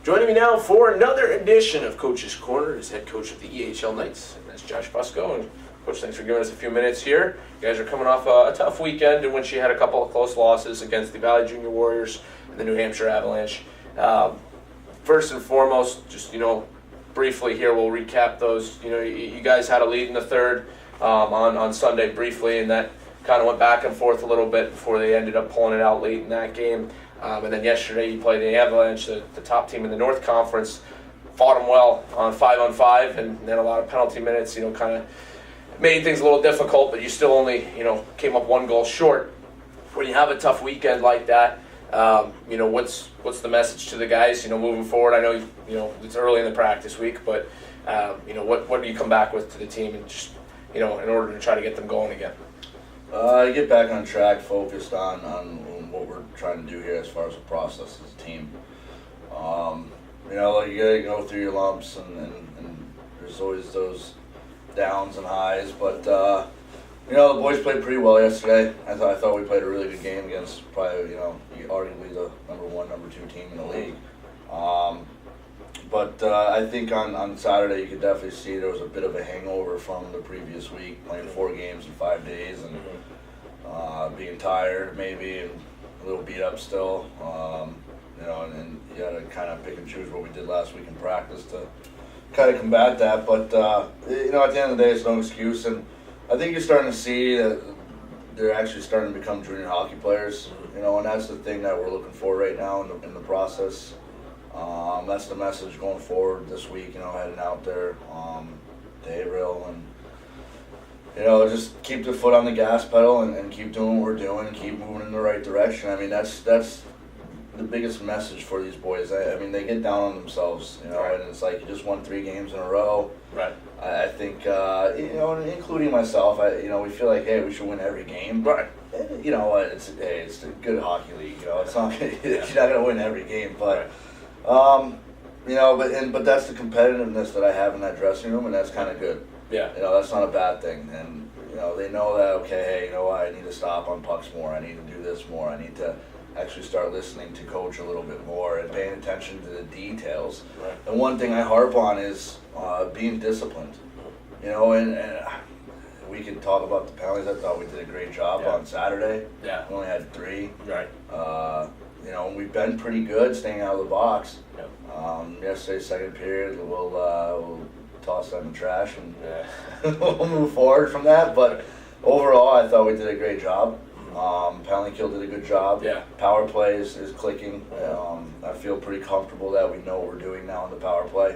Joining me now for another edition of Coach's Corner is head coach of the EHL Knights, and that's Josh Fusco. And Coach, thanks for giving us a few minutes here. You guys are coming off a tough weekend in which you had a couple of close losses against the Valley Junior Warriors and the New Hampshire Avalanche. First and foremost, just briefly here, we'll recap those. You guys had a lead in the third on Sunday briefly, and that kind of went back and forth a little bit before they ended up pulling it out late in that game. And then yesterday you played the Avalanche, the top team in the North Conference, fought them well on 5-on-5, and then a lot of penalty minutes, kind of made things a little difficult, but you still only, came up one goal short. When you have a tough weekend like that, what's the message to the guys, moving forward? I know, it's early in the practice week, but, what do you come back with to the team and just, in order to try to get them going again? Get back on track, focused on what we're trying to do here as far as the process as a team. You gotta go through your lumps, and there's always those downs and highs. But the boys played pretty well yesterday. I thought we played a really good game against probably arguably the number 1, number 2 team in the league. But I think on Saturday you could definitely see there was a bit of a hangover from the previous week, playing 4 games in 5 days and being tired maybe and a little beat up still. And you had to kind of pick and choose what we did last week in practice to kind of combat that. But at the end of the day, it's no excuse. And I think you're starting to see that they're actually starting to become junior hockey players. And that's the thing that we're looking for right now in the process. That's the message going forward this week, heading out there to Haverhill and, just keep the foot on the gas pedal and keep doing what we're doing and keep moving in the right direction. I mean, that's the biggest message for these boys. I mean, they get down on themselves, Right. And it's like you just won 3 games in a row. Right. I think, including myself, we feel like, hey, we should win every game. Right. You know what? It's a good hockey league. It's not you're not gonna win every game, but. Right. But that's the competitiveness that I have in that dressing room, and that's kind of good. Yeah. That's not a bad thing, and they know that. Okay, hey, what? I need to stop on pucks more. I need to do this more. I need to actually start listening to coach a little bit more and paying attention to the details. Right. And one thing I harp on is being disciplined. And we can talk about the penalties. I thought we did a great job on Saturday. Yeah. We only had 3. Right. We've been pretty good staying out of the box. Yep. Yesterday's second period, we'll toss that in the trash and Yeah. we'll move forward from that. But overall, I thought we did a great job. Penalty kill did a good job. Yeah. Power play is clicking. I feel pretty comfortable that we know what we're doing now in the power play.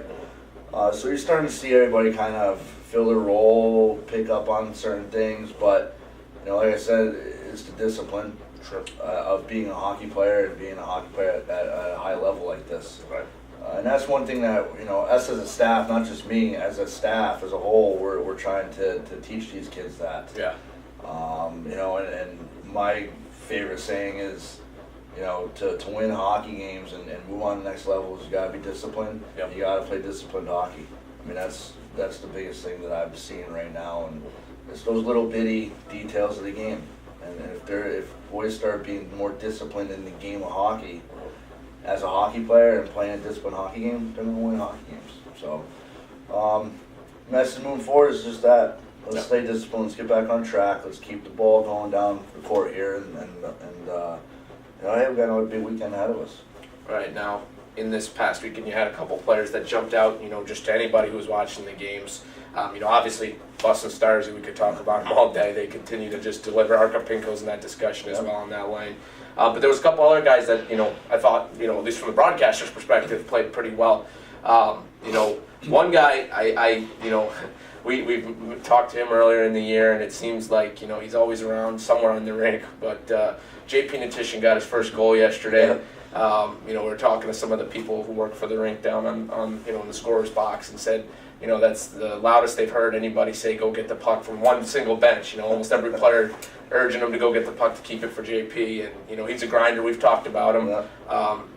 So you're starting to see everybody kind of fill their role, pick up on certain things. But, like I said, it's the discipline. Sure. Of being a hockey player and being a hockey player at a high level like this. Right. And that's one thing that, us as a staff, not just me, as a staff as a whole, we're trying to teach these kids that. Yeah. And my favorite saying is, to win hockey games and move on to the next level, you got to be disciplined. Yep. You got to play disciplined hockey. I mean, that's the biggest thing that I'm seeing right now, and it's those little bitty details of the game. And if boys start being more disciplined in the game of hockey, as a hockey player and playing a disciplined hockey game, they're going to win hockey games. So, message moving forward is just that. Let's stay disciplined. Let's get back on track. Let's keep the ball going down the court here, and hey, we've got another big weekend ahead of us. Right. Now, in this past weekend, you had a couple players that jumped out, just to anybody who was watching the games. Obviously, Boston Stars, we could talk about them all day. They continue to just deliver. Arkhypenko's in that discussion as well on that line. But there was a couple other guys that, I thought, at least from the broadcaster's perspective, played pretty well. One guy, we've talked to him earlier in the year, and it seems like, he's always around somewhere on the rink. But JP Natishan got his first goal yesterday. Yeah. We were talking to some of the people who work for the rink down on in the scorer's box, and said, that's the loudest they've heard anybody say go get the puck from one single bench. Almost every player urging him to go get the puck to keep it for JP, and he's a grinder. We've talked about him.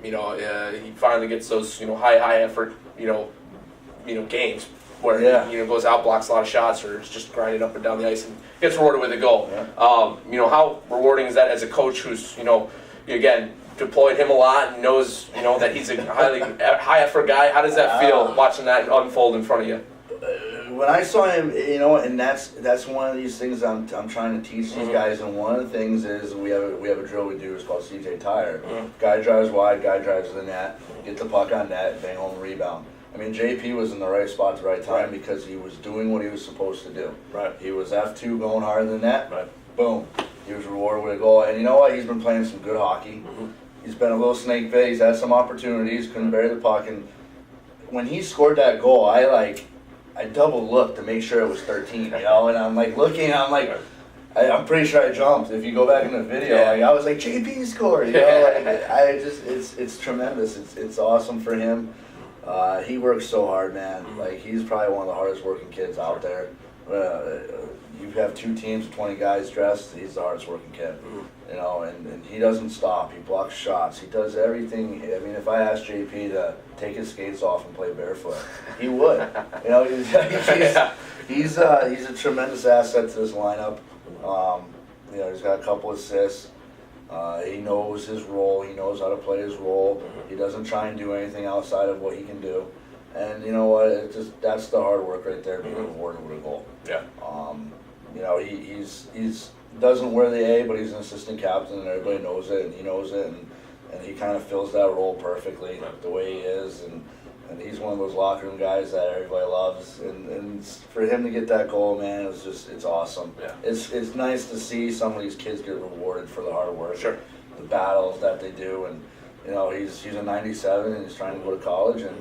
Yeah. He finally gets those high effort games where he goes out, blocks a lot of shots, or is just grinding up and down the ice and gets rewarded with a goal. Yeah. How rewarding is that as a coach who's again deployed him a lot and knows, you know, that he's a high effort guy. How does that feel watching that unfold in front of you? When I saw him, you know, and that's one of these things I'm trying to teach these guys. And one of the things is we have a drill we do. It's called CJ Tire. Guy drives wide, guy drives to the net, get the puck on net, bang home, rebound. I mean, JP was in the right spot at the right time because he was doing what he was supposed to do. Right. He was F2 going hard in the net. Right. Boom. He was rewarded with a goal. And you know what? He's been playing some good hockey. He's been a little snake bit. He's had some opportunities. Couldn't bury the puck. And when he scored that goal, I double looked to make sure it was 13, you know, and I'm like looking, I'm like, I'm pretty sure I jumped. If you go back in the video, I was like, JP scored, you know, it's tremendous. It's awesome for him. He works so hard, man. Like, he's probably one of the hardest working kids out there. You have 2 teams of 20 guys dressed, he's the hardest working kid. You know, and he doesn't stop. He blocks shots. He does everything. I mean, if I asked JP to take his skates off and play barefoot, he would. You know, he's a tremendous asset to this lineup. You know, he's got a couple assists. He knows his role. He knows how to play his role. He doesn't try and do anything outside of what he can do. And you know what? That's the hard work right there, being rewarded with a goal. Yeah. You know, he's doesn't wear the A, but he's an assistant captain, and everybody knows it, and he knows it, and he kind of fills that role perfectly the way he is, and he's one of those locker room guys that everybody loves, and for him to get that goal, man, it's awesome. Yeah. It's nice to see some of these kids get rewarded for the hard work, the battles that they do, and you know, he's a 97 and he's trying to go to college, and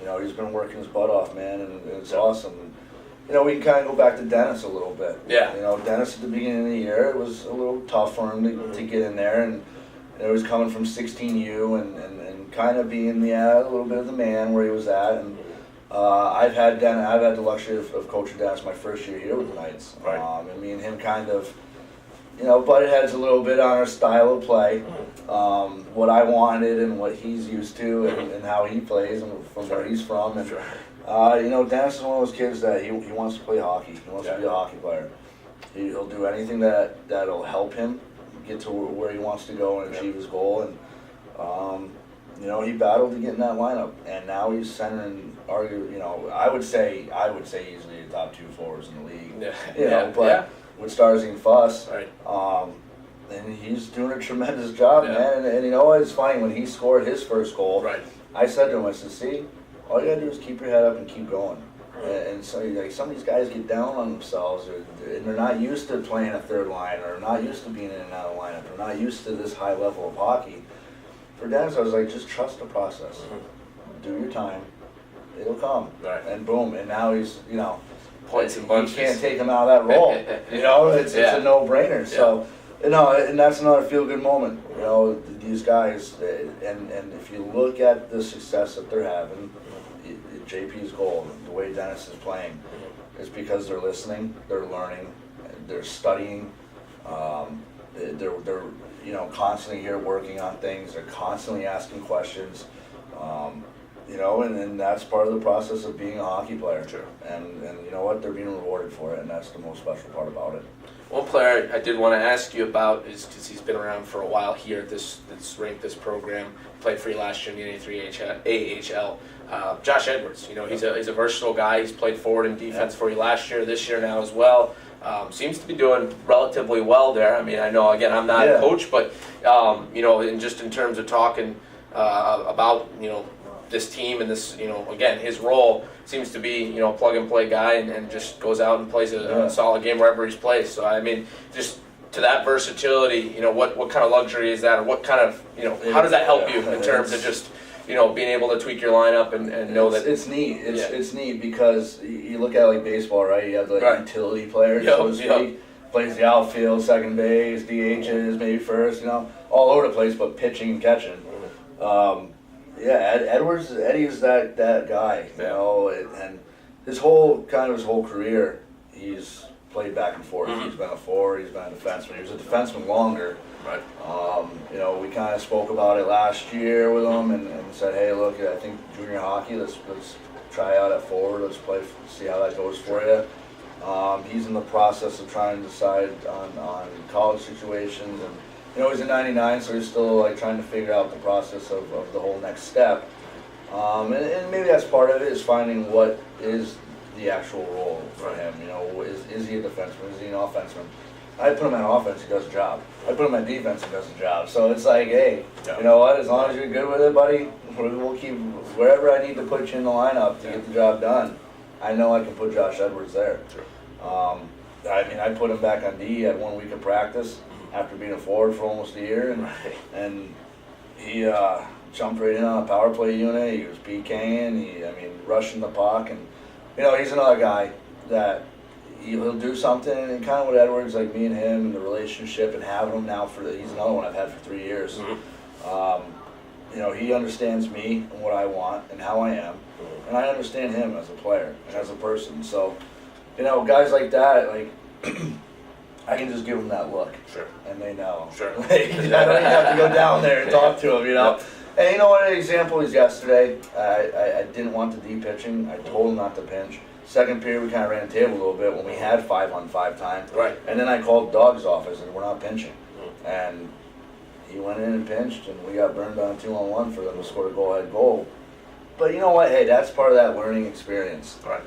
you know, he's been working his butt off, man, and it's awesome. You know, we can kind of go back to Dennis a little bit. Yeah. You know, Dennis at the beginning of the year, it was a little tough for him to get in there, and you know, he was coming from 16U and kind of being a little bit of the man where he was at. And I've had the luxury of coaching Dennis my first year here with the Knights. And me and him kind of, you know, butted heads a little bit on our style of play, what I wanted and what he's used to, and how he plays and from where he's from. And you know, Dennis is one of those kids that he wants to play hockey. He wants to be a hockey player. He'll do anything that'll help him get to where he wants to go and achieve his goal. And you know, he battled to get in that lineup, and now he's centering. You know, I would say easily the top 2 forwards in the league. You know, but with Starzy and Fuss, and he's doing a tremendous job, man. And you know what? It's funny, when he scored his first goal, I said to him, I said, "See, all you gotta do is keep your head up and keep going." And so, like, some of these guys get down on themselves, and they're not used to playing a third line, or not used to being in and out of lineup, or not used to this high level of hockey. For Dennis, I was like, just trust the process. Do your time. It'll come. And boom. And now he's, you know, points and bunches. You can't take him out of that role. You know, it's a no-brainer. So, you know, and that's another feel-good moment. You know, these guys, and if you look at the success that they're having, JP's goal, the way Dennis is playing, is because they're listening, they're learning, they're studying, they're you know, constantly here working on things, they're constantly asking questions, you know, and that's part of the process of being a hockey player. And you know what, they're being rewarded for it, and that's the most special part about it. One player I did want to ask you about is, because he's been around for a while here at this program, played for you last year in the AHL. Josh Edwards, you know, he's a versatile guy. He's played forward and defense for you last year, this year now as well. Seems to be doing relatively well there. I mean, I know, again, I'm not a coach, but you know, in terms of talking about, you know, this team and this, you know, again, his role seems to be, you know, plug and play guy, and just goes out and plays a solid game wherever he's placed. So I mean, just to that versatility, you know, what kind of luxury is that, or what kind of, you know, how does that help you in terms of just, you know, being able to tweak your lineup and know that it's neat. It's neat because you look at like baseball, right? You have the utility players, so to speak. Plays the outfield, second base, DHs, maybe first, you know, all over the place, but pitching and catching. Eddie is that guy, you know, and his whole career, he's played back and forth. He's been a forward, he's been a defenseman. He was a defenseman longer. You know, we kind of spoke about it last year with him and said, hey, look, I think junior hockey, let's try out at forward, let's play, see how that goes for you. He's in the process of trying to decide on college situations, and he's a 99, so he's still like trying to figure out the process of the whole next step. And maybe that's part of it, is finding what is the actual role for him. Is he a defenseman? Is he an offenseman? I put him on offense, he does the job. I put him on defense, he does the job. So it's like, hey, you know what? As long as you're good with it, buddy, we'll keep wherever I need to put you in the lineup to get the job done. I know I can put Josh Edwards there. Sure. I put him back on D at 1 week of practice after being a forward for almost a year, and he jumped right in on a power play unit. He was PKing, rushing the puck, and he's another guy that he'll do something, and kind of with Edwards, like me and him and the relationship and having him now he's another one I've had for 3 years. Mm-hmm. He understands me and what I want and how I am, and I understand him as a player and as a person. So, guys like that, like I can just give them that look, and they know. Sure. I don't even have to go down there and talk to them, Yep. And you know what? An example is yesterday. I didn't want the D pitching. I told him not to pinch. Second period, we kind of ran the table a little bit when we had 5-on-5 time. Right. And then I called Doug's office and we're not pinching. And he went in and pinched, and we got burned on 2-on-1 for them to score a go-ahead goal. But you know what? Hey, that's part of that learning experience. Right.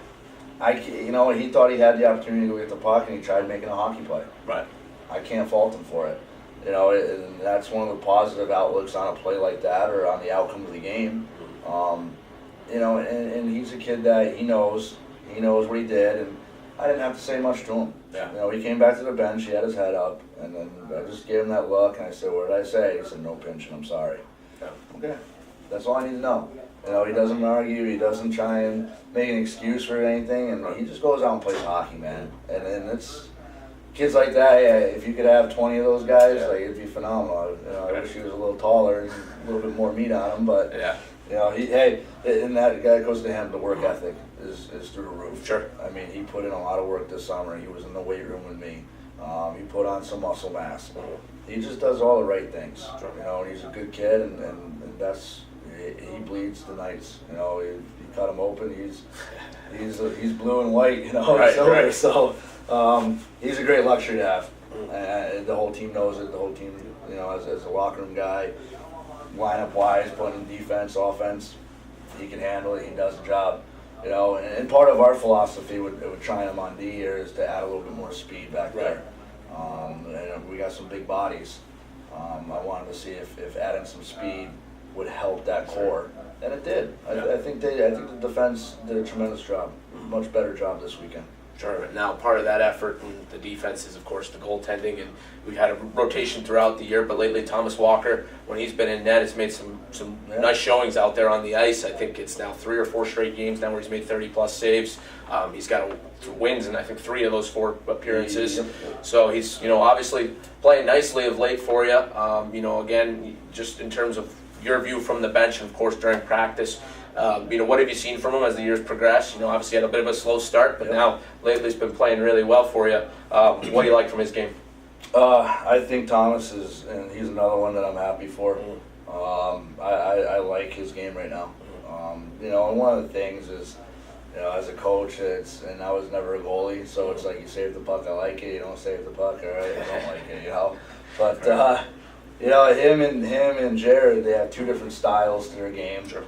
He thought he had the opportunity to go get the puck, and he tried making a hockey play. Right. I can't fault him for it. And that's one of the positive outlooks on a play like that, or on the outcome of the game. And he's a kid that he knows what he did, and I didn't have to say much to him. Yeah. He came back to the bench, he had his head up, and then I just gave him that look, and I said, "What did I say?" He said, "No pinching, I'm sorry." Yeah. Okay. That's all I need to know. He doesn't argue, he doesn't try and make an excuse for anything, and he just goes out and plays hockey, man. And it's kids like that, if you could have 20 of those guys, it'd be phenomenal. I wish he was a little taller and a little bit more meat on him, but and that guy goes to him. The work ethic is through the roof. Sure. He put in a lot of work this summer. He was in the weight room with me. He put on some muscle mass. Mm-hmm. He just does all the right things. Sure. He's a good kid, and that's he bleeds the nights. You cut him open, he's blue and white. Silver. Right. So he's a great luxury to have. And the whole team knows it. The whole team, as a locker room guy, lineup wise, putting defense, offense, he can handle it. He does the job. And part of our philosophy with trying him on D here is to add a little bit more speed back there. And we got some big bodies. I wanted to see if adding some speed would help that core, and it did. I think the defense did a tremendous job, much better job this weekend. Sure. Now, part of that effort in the defense is, of course, the goaltending, and we've had a rotation throughout the year, but lately Thomas Walker, when he's been in net, has made some nice showings out there on the ice. I think it's now 3 or 4 straight games now where he's made 30-plus saves. He's got wins in, I think, 3 of those 4 appearances. So he's, obviously playing nicely of late for you. Again, just in terms of your view from the bench, and of course during practice, what have you seen from him as the years progress? Obviously had a bit of a slow start, but now lately he's been playing really well for you. What do you like from his game? I think Thomas and he's another one that I'm happy for. I like his game right now. And one of the things is, as a coach, and I was never a goalie, so it's like you save the puck, I like it. You don't save the puck, all right, I don't like it. But him and Jared, they have 2 different styles to their game. Sure.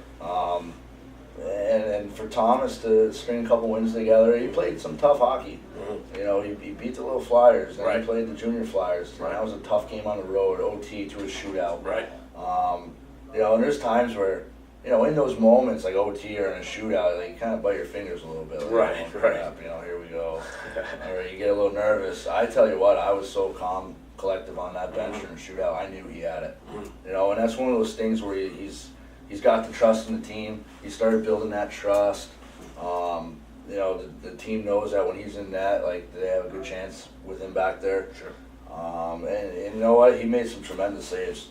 And for Thomas to string a couple wins together, he played some tough hockey. Mm-hmm. He beat the little Flyers, then he played the junior Flyers. And that was a tough game on the road, OT to a shootout. Right. And there's times where, in those moments like OT or in a shootout, you kind of bite your fingers a little bit. Like, right. Crap, here we go. Or you get a little nervous. I tell you what, I was so calm, collective on that bench in a shootout. I knew he had it. And that's one of those things where he's got the trust in the team. He started building that trust. The team knows that when he's in net, they have a good chance with him back there. Sure. And you know what? He made some tremendous saves.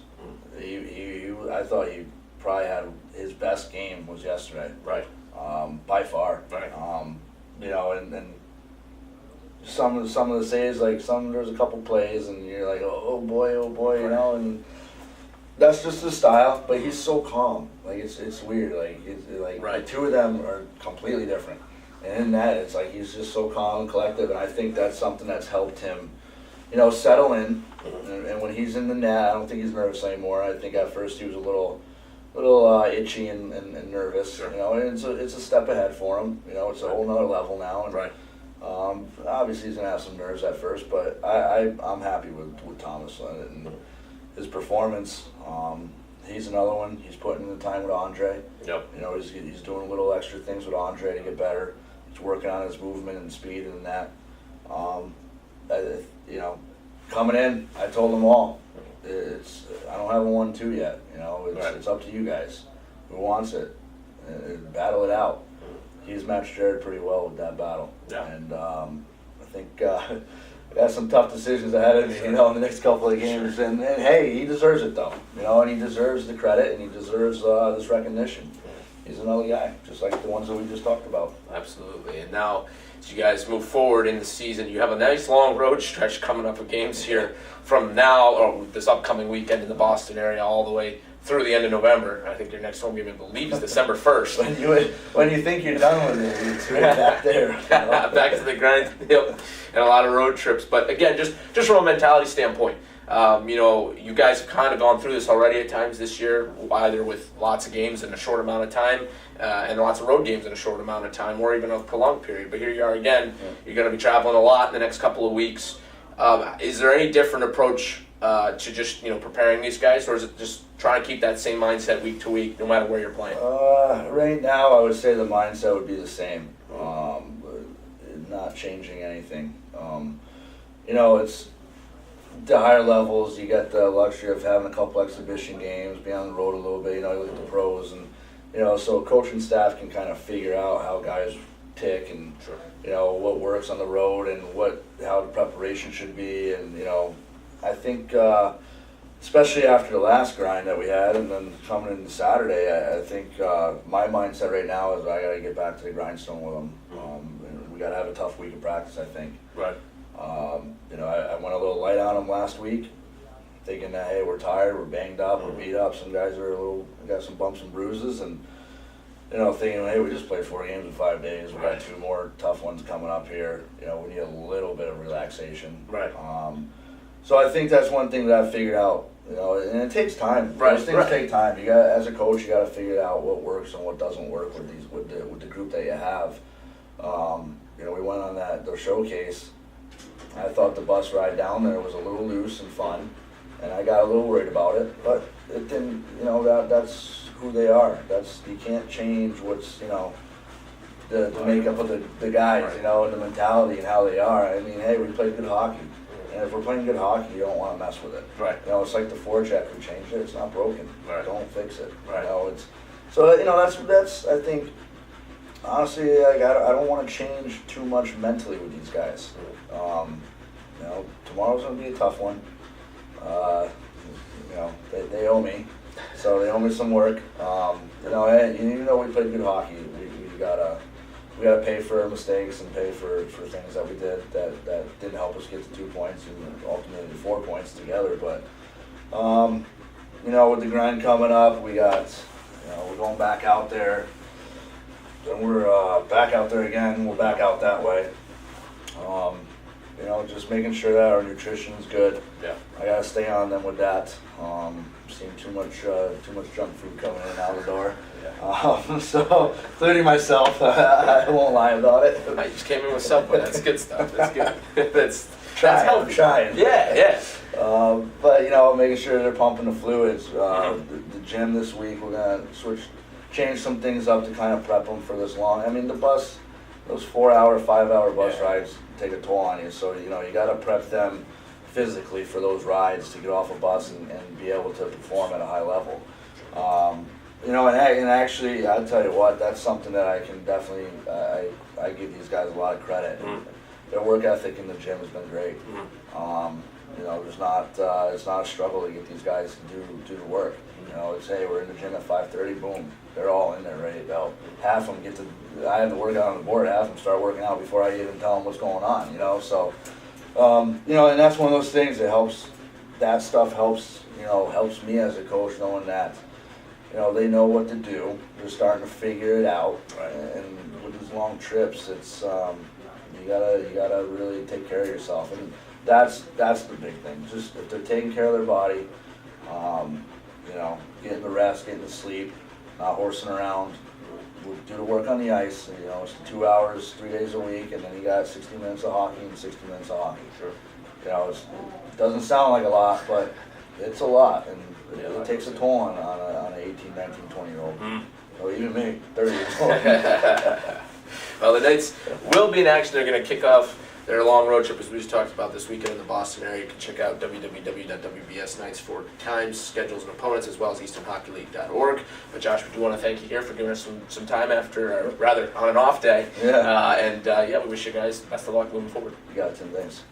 I thought he probably had his best game was yesterday. Right. By far. Right. And some of the saves, there's a couple plays, and you're like, oh boy, and that's just his style. But he's so calm, it's weird. The 2 of them are completely different, and in that, it's he's just so calm and collective, and I think that's something that's helped him, settle in. And when he's in the net, I don't think he's nervous anymore. I think at first he was a little itchy and nervous. Sure. And it's a step ahead for him. It's a whole nother level now. And, Right. obviously he's gonna have some nerves at first, but I'm happy with Thomas and his performance. He's another one. He's putting in the time with Andre. Yep. He's doing little extra things with Andre to get better. He's working on his movement and speed and that. Coming in, I told them all. I don't have a 1-2 yet. Right. It's up to you guys. Who wants it? Battle it out. He's matched Jared pretty well with that battle. Yeah. And I think I got some tough decisions ahead of me, in the next couple of games. Sure. And hey, he deserves it though. And he deserves the credit and he deserves this recognition. He's another guy, just like the ones that we just talked about. Absolutely. And now, as you guys move forward in the season, you have a nice long road stretch coming up of games here from now, or this upcoming weekend in the Boston area, all the way through the end of November. I think your next home game, I believe, is December 1st. when you think you're done with it, it's right back there. Back to the grind, and a lot of road trips. But again, just from a mentality standpoint, you guys have kind of gone through this already at times this year, either with lots of games in a short amount of time and lots of road games in a short amount of time, or even a prolonged period. But here you are again. Yeah. You're going to be traveling a lot in the next couple of weeks. Is there any different approach to just preparing these guys, or is it just trying to keep that same mindset week to week, no matter where you're playing? Right now, I would say the mindset would be the same. Not changing anything. It's the higher levels. You get the luxury of having a couple exhibition games, be on the road a little bit. You look at the pros, and so coaching staff can kind of figure out how guys tick and sure. What works on the road and how the preparation should be. And I think especially after the last grind that we had, and then coming into Saturday, I think my mindset right now is I got to get back to the grindstone with them. And we got to have a tough week of practice, I think. Right. I went a little light on them last week, thinking that, hey, we're tired, we're banged up, we're beat up. Some guys got some bumps and bruises, and thinking, hey, we just played 4 games in 5 days. We got 2 more tough ones coming up here. We need a little bit of relaxation. Right. So I think that's one thing that I've figured out. And it takes time. Right. Those things take time. You got, as a coach, you got to figure out what works and what doesn't work with the group that you have. We went on the showcase. I thought the bus ride down there was a little loose and fun, and I got a little worried about it. But it didn't. That's who they are. You can't change what's the makeup of the guys. Right. And the mentality and how they are. I mean, hey, we played good hockey. And if we're playing good hockey, you don't want to mess with it. Right. It's like the forecheck. We changed it. It's not broken. Right. Don't fix it. Right. That's I think. Honestly, I don't want to change too much mentally with these guys. Tomorrow's gonna be a tough one. They owe me, so they owe me some work. And even though we played good hockey, we gotta pay for our mistakes and pay for things that we did that didn't help us get to 2 points and ultimately 4 points together. But with the grind coming up, we got we're going back out there. And we're back out there again. We're back out that way. Just making sure that our nutrition is good. Yeah. I gotta stay on them with that. Seeing too much junk food coming in and out the door. Yeah. So, including myself, I won't lie about it. I just came in with Subway. That's good stuff. That's good. that's I'm trying. Yeah. But making sure they're pumping the fluids. The gym this week, we're gonna change some things up to kind of prep them for this long. I mean, the bus, those 4-hour, 5-hour bus rides take a toll on you. So, you got to prep them physically for those rides to get off a bus and be able to perform at a high level. And actually, I'll tell you what, that's something that I can definitely, I give these guys a lot of credit. Their work ethic in the gym has been great. It's not a struggle to get these guys to do the work. It's, hey, we're in the gym at 5:30, boom, they're all in there ready to go. Half of them I have to work out on the board, half of them start working out before I even tell them what's going on, so, and that's one of those things that helps, that stuff helps me as a coach, knowing that, they know what to do, they're starting to figure it out, right. And with these long trips, it's, you gotta really take care of yourself, and that's the big thing. Just if they're taking care of their body, you know, getting the rest, getting the sleep, not horsing around. We'll do the work on the ice. You know, it's 2 hours, 3 days a week, and then you got 60 minutes of hockey and 60 minutes of hockey. Sure. You know, it doesn't sound like a lot, but it's a lot, and it takes a toll on an 18, 19, 20-year-old. Or even me, 30 years old. Well, the Knights will be in action. They're going to kick off their long road trip, as we just talked about, this weekend in the Boston area. You can check out www.wbsknights for times, schedules, and opponents, as well as easternhockeyleague.org. But Josh, we do want to thank you here for giving us some time after, or rather, on an off day. Yeah. And we wish you guys best of luck moving forward. You got it, Tim. Thanks.